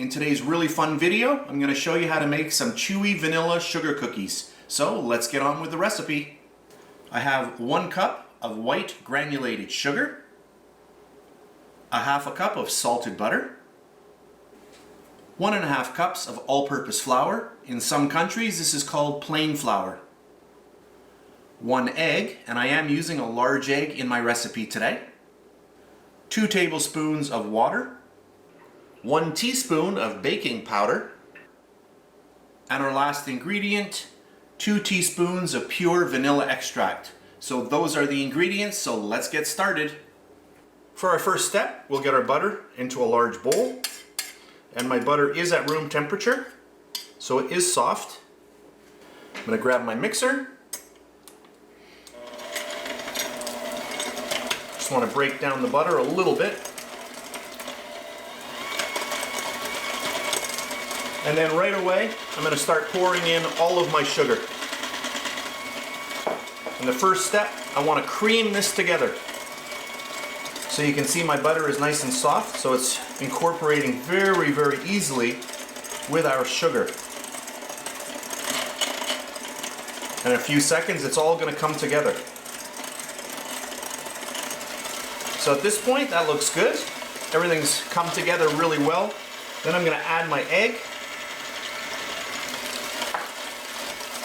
In today's really fun video, I'm going to show you how to make some chewy vanilla sugar cookies. So let's get on with the recipe. I have 1 cup of white granulated sugar, a half a cup of salted butter, 1.5 cups of all-purpose flour. In some countries this is called plain flour. 1 egg, and I am using a large egg in my recipe today. 2 tablespoons of water, 1 teaspoon of baking powder, and our last ingredient, 2 teaspoons of pure vanilla extract. So those are the ingredients, so let's get started. For our first step, we'll get our butter into a large bowl. And my butter is at room temperature, so it is soft. I'm going to grab my mixer. Just want to break down the butter a little bit. And then right away, I'm going to start pouring in all of my sugar. In the first step, I want to cream this together. So you can see my butter is nice and soft, so it's incorporating very, very easily with our sugar. In a few seconds, it's all going to come together. So at this point, that looks good. Everything's come together really well. Then I'm going to add my egg.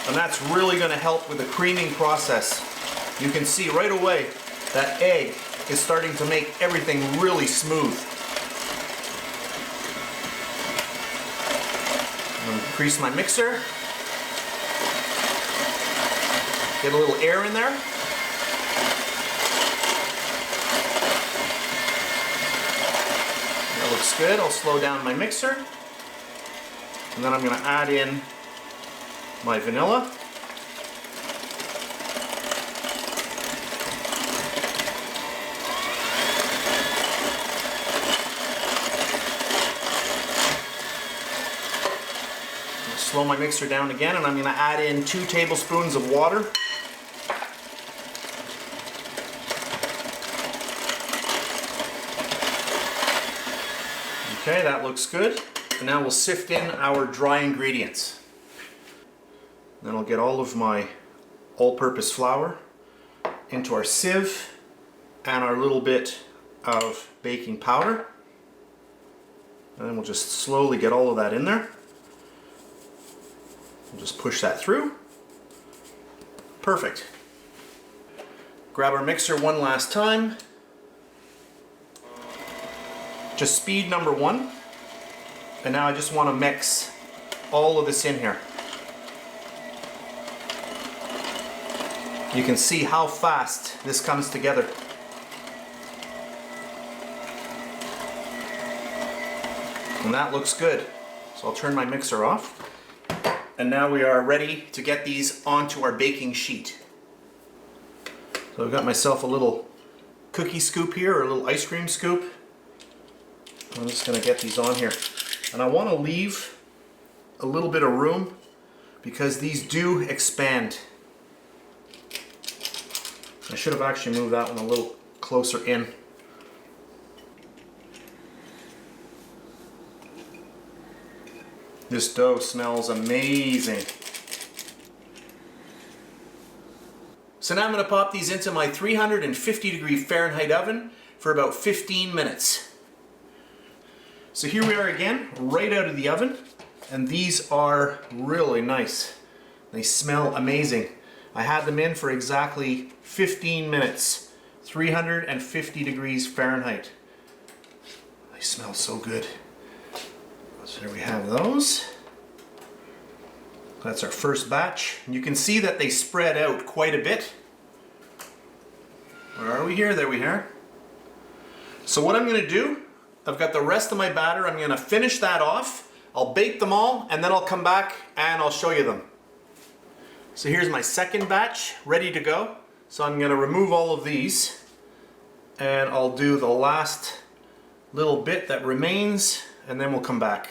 And that's really going to help with the creaming process. You can see right away that egg is starting to make everything really smooth. I'm going to increase my mixer. Get a little air in there. That looks good. I'll slow down my mixer. And then I'm going to add in my vanilla. Slow my mixer down again, and I'm going to add in 2 tablespoons of water. Okay, that looks good. And now we'll sift in our dry ingredients. Then I'll get all of my all-purpose flour into our sieve and our little bit of baking powder. And then we'll just slowly get all of that in there. We'll just push that through. Perfect. Grab our mixer one last time. Just speed number 1. And now I just want to mix all of this in here. You can see how fast this comes together. And that looks good. So I'll turn my mixer off. And now we are ready to get these onto our baking sheet. So I've got myself a little cookie scoop here, or a little ice cream scoop. I'm just going to get these on here. And I want to leave a little bit of room because these do expand. I should have actually moved that one a little closer in. This dough smells amazing. So now I'm going to pop these into my 350-degree Fahrenheit oven for about 15 minutes. So here we are again, right out of the oven, and these are really nice. They smell amazing. I had them in for exactly 15 minutes, 350 degrees Fahrenheit. They smell so good. So there we have those. That's our first batch. You can see that they spread out quite a bit. Where are we here? There we are. So what I'm going to do, I've got the rest of my batter. I'm going to finish that off. I'll bake them all, and then I'll come back and I'll show you them. So here's my second batch ready to go. So I'm going to remove all of these, and I'll do the last little bit that remains, and then we'll come back.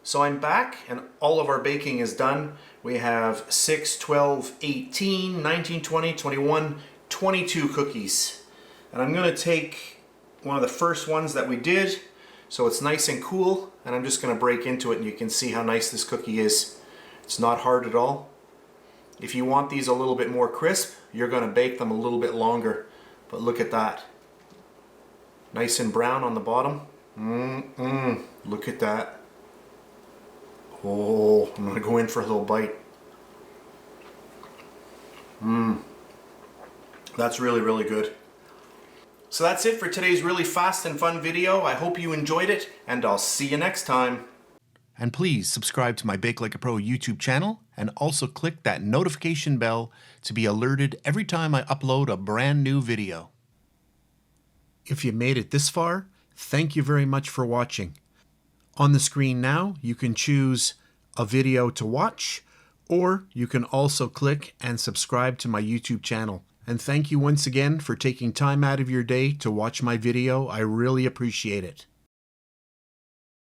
So I'm back, and all of our baking is done. We have 6, 12, 18, 19, 20, 21, 22 cookies. And I'm going to take one of the first ones that we did, So it's nice and cool, and I'm just going to break into it and you can see how nice this cookie is. It's not hard at all. If you want these a little bit more crisp, you're going to bake them a little bit longer. But look at that. Nice and brown on the bottom. Look at that. Oh, I'm going to go in for a little bite. That's really, really good. So that's it for today's really fast and fun video. I hope you enjoyed it, and I'll see you next time. And please subscribe to my Bake Like a Pro YouTube channel, and also click that notification bell to be alerted every time I upload a brand new video. If you made it this far, thank you very much for watching. On the screen now, you can choose a video to watch, or you can also click and subscribe to my YouTube channel. And thank you once again for taking time out of your day to watch my video. I really appreciate it.